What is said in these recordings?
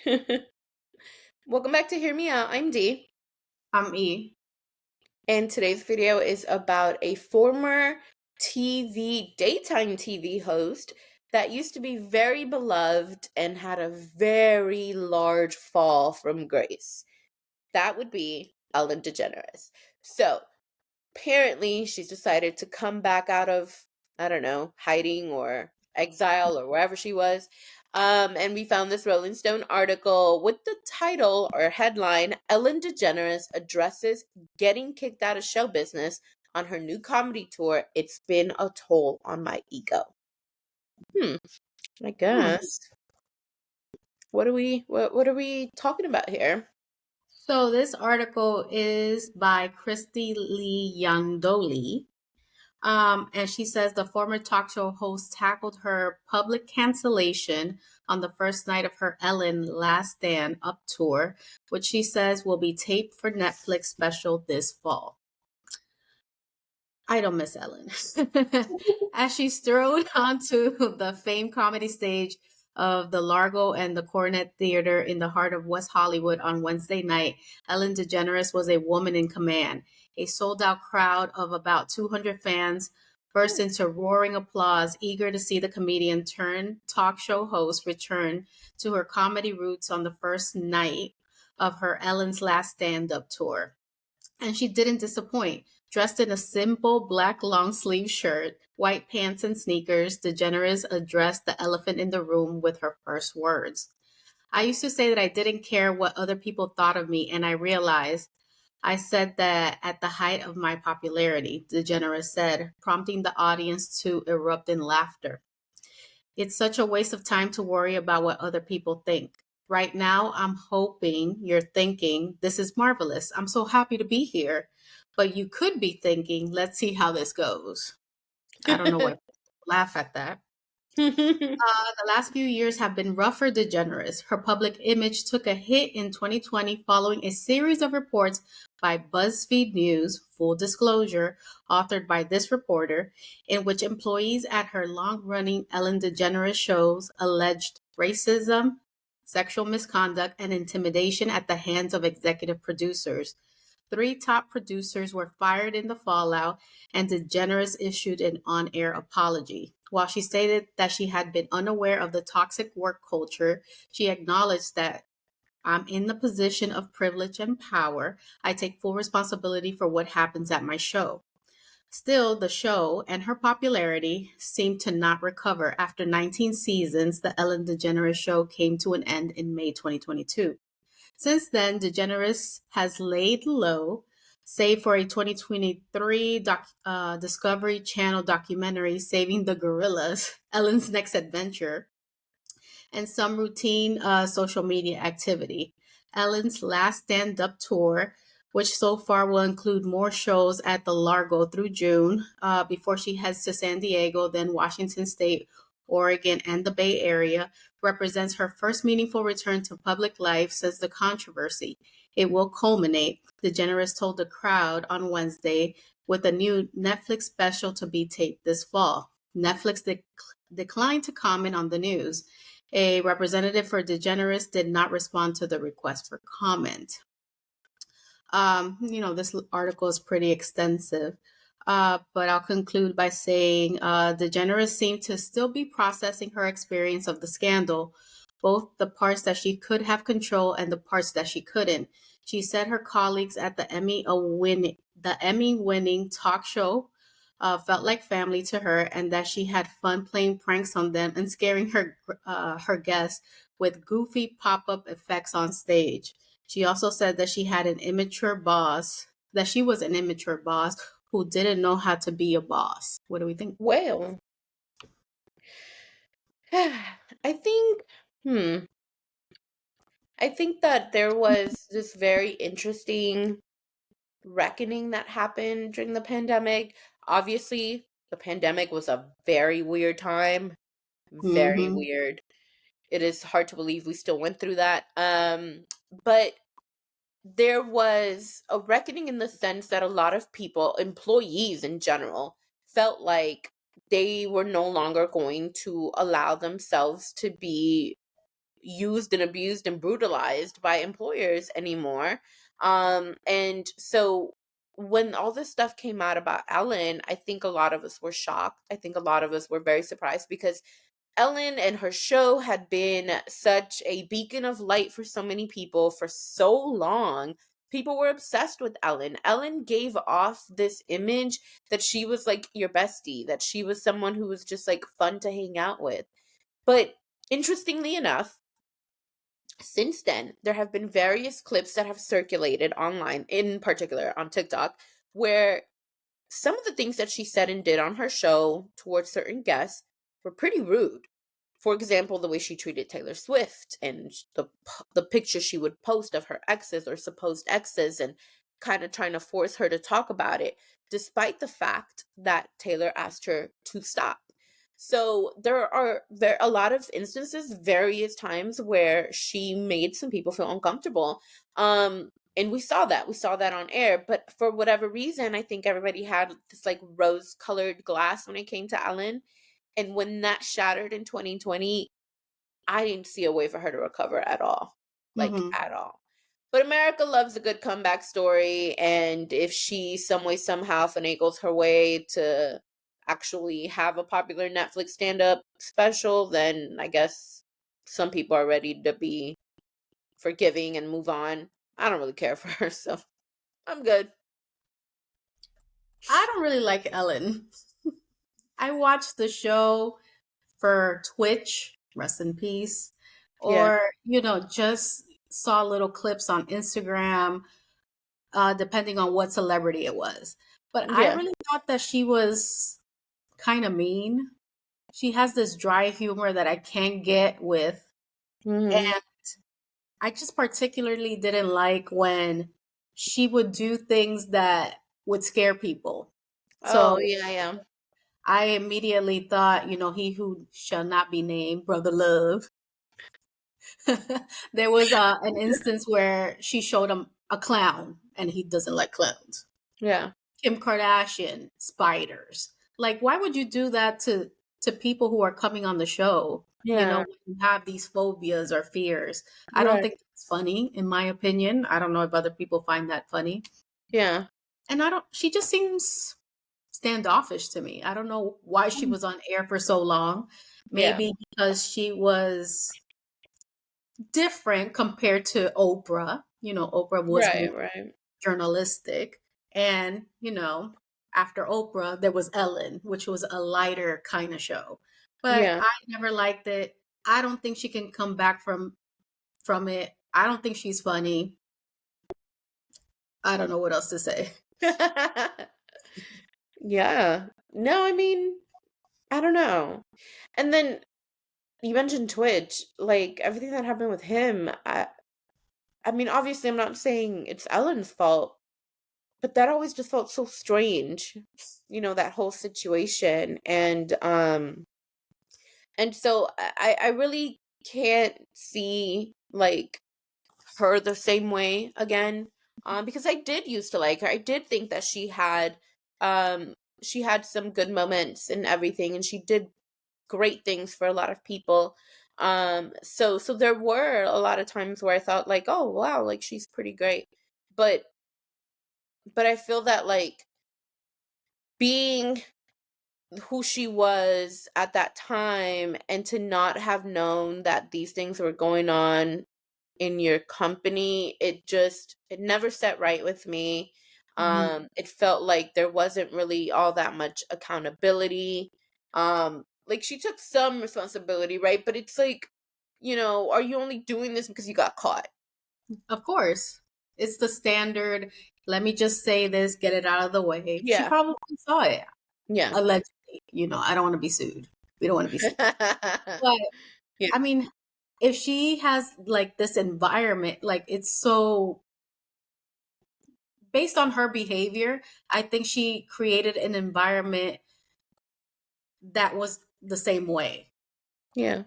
Welcome back to Hear Me Out. I'm Dee, I'm E. and today's video is about a former daytime TV host that used to be very beloved and had a very large fall from grace. That would be Ellen DeGeneres. So, apparently she's decided to come back out of, I don't know, hiding or exile or wherever she was. And we found this Rolling Stone article with the title or headline: Ellen DeGeneres addresses getting kicked out of show business on her new comedy tour. It's been a toll on my ego. Hmm, I Hmm. guess. What are we talking about here? So this article is by Christy Lee Yandoli. And she says the former talk show host tackled her public cancellation on the first night of her Ellen Last Stand Up tour, which she says will be taped for Netflix special this fall. I don't miss Ellen. As she strode onto the famed comedy stage of the Largo and the Coronet Theater in the heart of West Hollywood on Wednesday night, Ellen DeGeneres was a woman in command. A sold out crowd of about 200 fans burst into roaring applause, eager to see the comedian turned talk show host return to her comedy roots on the first night of her Ellen's Last Stand Up tour. And she didn't disappoint. Dressed in a simple black long sleeve shirt, white pants, and sneakers, DeGeneres addressed the elephant in the room with her first words. I used to say that I didn't care what other people thought of me, and I realized I said that at the height of my popularity, DeGeneres said, prompting the audience to erupt in laughter. It's such a waste of time to worry about what other people think. Right now, I'm hoping you're thinking, this is marvelous. I'm so happy to be here. But you could be thinking, let's see how this goes. I don't know why people laugh at that. The last few years have been rough for DeGeneres. Her public image took a hit in 2020 following a series of reports by BuzzFeed News, full disclosure, authored by this reporter, in which employees at her long running Ellen DeGeneres shows alleged racism, sexual misconduct, and intimidation at the hands of executive producers. Three top producers were fired in the fallout, and DeGeneres issued an on air apology. While she stated that she had been unaware of the toxic work culture, she acknowledged that I'm in the position of privilege and power. I take full responsibility for what happens at my show. Still, the show and her popularity seemed to not recover. After 19 seasons, the Ellen DeGeneres show came to an end in May 2022. Since then, DeGeneres has laid low, save for a 2023 Discovery Channel documentary, Saving the Gorillas, Ellen's Next Adventure, and some routine social media activity. Ellen's last stand up tour, which so far will include more shows at the Largo through June before she heads to San Diego, then Washington State, Oregon, and the Bay Area, represents her first meaningful return to public life since the controversy. It will culminate, DeGeneres told the crowd on Wednesday, with a new Netflix special to be taped this fall. Netflix declined to comment on the news. A representative for DeGeneres did not respond to the request for comment. This article is pretty extensive, but I'll conclude by saying DeGeneres seemed to still be processing her experience of the scandal, both the parts that she could have control and the parts that she couldn't. She said her colleagues at the Emmy-winning talk show felt like family to her, and that she had fun playing pranks on them and scaring her guests with goofy pop-up effects on stage. She also said that she was an immature boss who didn't know how to be a boss. What do we think? Well, I think, hmm, I think that there was this very interesting reckoning that happened during the pandemic. Obviously, the pandemic was a very weird time, very Mm-hmm. weird. It is hard to believe we still went through that. But there was a reckoning in the sense that a lot of people, employees in general, felt like they were no longer going to allow themselves to be used and abused and brutalized by employers anymore. And so when all this stuff came out about Ellen, I think a lot of us were shocked. I think a lot of us were very surprised because Ellen and her show had been such a beacon of light for so many people for so long. People were obsessed with Ellen. Ellen gave off this image that she was like your bestie, that she was someone who was just like fun to hang out with. But interestingly enough, since then, there have been various clips that have circulated online, in particular on TikTok, where some of the things that she said and did on her show towards certain guests were pretty rude. For example, the way she treated Taylor Swift and the picture she would post of her exes or supposed exes, and kind of trying to force her to talk about it, despite the fact that Taylor asked her to stop. So there are a lot of instances, various times where she made some people feel uncomfortable. And we saw that on air, but for whatever reason, I think everybody had this like rose colored glass when it came to Ellen. And when that shattered in 2020, I didn't see a way for her to recover at all. Like, Mm-hmm. at all. But America loves a good comeback story. And if she some way, somehow finagles her way to actually have a popular Netflix stand up special, then I guess some people are ready to be forgiving and move on. I don't really care for her, so I'm good. I don't really like Ellen. I watched the show for Twitch, rest in peace, Yeah. or, just saw little clips on Instagram, depending on what celebrity it was. But I Yeah. really thought that she was kind of mean. She has this dry humor that I can't get with. Hmm. And I just particularly didn't like when she would do things that would scare people. Oh, So yeah, yeah. I immediately thought, he who shall not be named, Brother Love. There was an instance where she showed him a clown and he doesn't like clowns. Yeah. Kim Kardashian, spiders. Like, why would you do that to people who are coming on the show? Yeah. When you have these phobias or fears. I don't Right. think it's funny, in my opinion. I don't know if other people find that funny. Yeah. And I don't. She just seems standoffish to me. I don't know why she was on air for so long. Yeah. Maybe because she was different compared to Oprah. Oprah was more Right, right. journalistic. And, after Oprah, there was Ellen, which was a lighter kind of show. But Yeah. I never liked it. I don't think she can come back from it. I don't think she's funny. I don't know what else to say. Yeah. No, I mean, I don't know. And then you mentioned Twitch, like everything that happened with him. I mean, obviously I'm not saying it's Ellen's fault, but that always just felt so strange. That whole situation. And so I really can't see like her the same way again. Because I did used to like her. I did think that she had some good moments and everything, and she did great things for a lot of people. So there were a lot of times where I thought like, oh wow, like she's pretty great. But I feel that like being who she was at that time and to not have known that these things were going on in your company, it never set right with me. Mhm. It felt like there wasn't really all that much accountability. Like she took some responsibility, right? But it's like, are you only doing this because you got caught? Of course. It's the standard. Let me just say this, get it out of the way. She Yeah. probably saw it, Yeah. allegedly. I don't want to be sued. We don't want to be sued. But Yeah. I mean, if she has like this environment, like it's so based on her behavior, I think she created an environment that was the same way. Yeah. Yeah.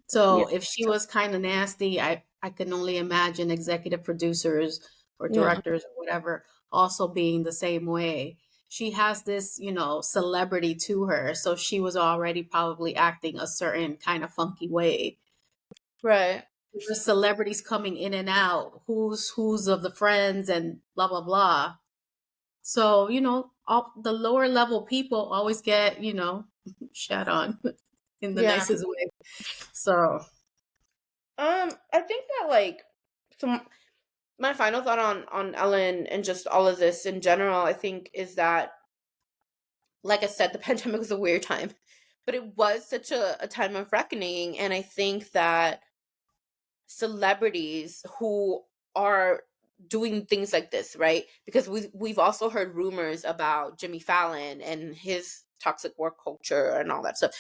So if she was kind of nasty, I can only imagine executive producers or Yeah. directors or whatever also being the same way. She has this, celebrity to her. So she was already probably acting a certain kind of funky way. Right. There's celebrities coming in and out, who's of the friends and blah blah blah. So, all the lower level people always get, shat on in the Yeah. nicest way. So, I think that like some my final thought on Ellen and just all of this in general, I think, is that, like I said, the pandemic was a weird time, but it was such a time of reckoning. And I think that celebrities who are doing things like this, right? Because we've also heard rumors about Jimmy Fallon and his toxic work culture and all that stuff.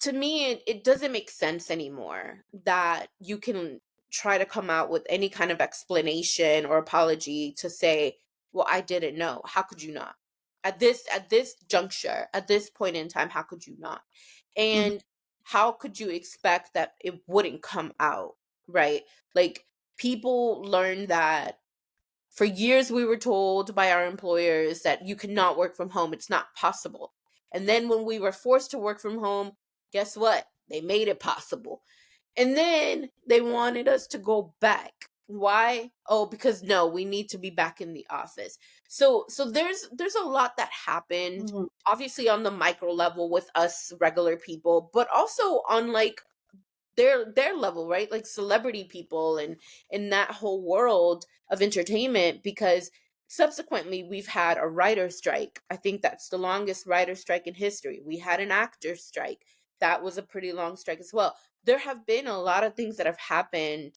To me, it doesn't make sense anymore that you can try to come out with any kind of explanation or apology to say, well, I didn't know. How could you not? At this juncture, at this point in time, how could you not? mhm, And how could you expect that it wouldn't come out, right? Like, people learn that for years we were told by our employers that you cannot work from home. It's not possible. And then when we were forced to work from home, guess what? They made it possible. And then they wanted us to go back. Why? Oh, because no, we need to be back in the office. So there's a lot that happened, mhm, obviously on the micro level with us regular people, but also on like their level, right? Like celebrity people and in that whole world of entertainment, because subsequently we've had a writer strike. I think that's the longest writer strike in history. We had an actor strike. That was a pretty long strike as well. There have been a lot of things that have happened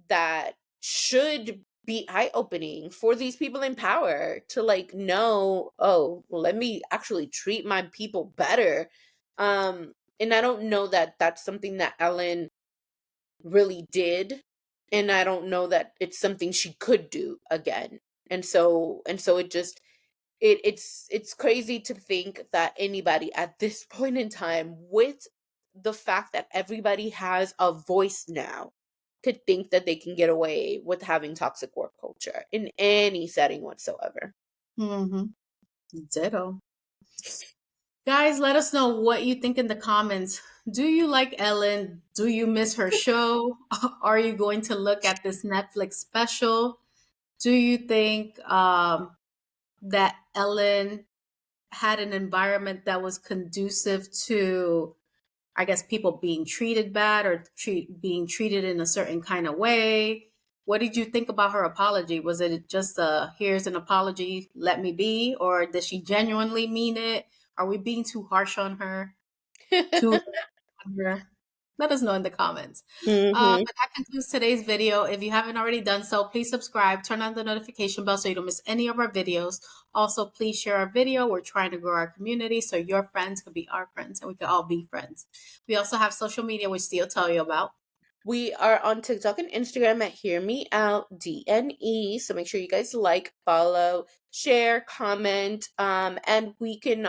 that should be eye-opening for these people in power to like know, oh, well, let me actually treat my people better. And I don't know that that's something that Ellen really did, and I don't know that it's something she could do again. And so it's crazy to think that anybody at this point in time, with the fact that everybody has a voice now, could think that they can get away with having toxic work culture in any setting whatsoever. mhm. Ditto. Guys, let us know what you think in the comments. Do you like Ellen? Do you miss her show? Are you going to look at this Netflix special? Do you think that Ellen had an environment that was conducive to, I guess, people being treated bad or being treated in a certain kind of way? What did you think about her apology? Was it just a here's an apology, let me be, or did she genuinely mean it? Are we being too harsh on her? Too on her? Let us know in the comments. Hmm. But that concludes today's video. If you haven't already done so, please subscribe, turn on the notification bell so you don't miss any of our videos. Also, please share our video. We're trying to grow our community so your friends could be our friends and we could all be friends. We also have social media, which Steve will tell you about. We are on TikTok and Instagram at Hear Me Out DNE. So make sure you guys like, follow, share, comment, and we can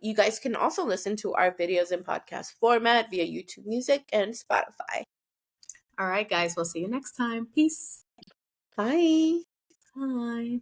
you guys can also listen to our videos in podcast format via YouTube Music and Spotify. All right, guys, we'll see you next time. Peace. Bye. Bye.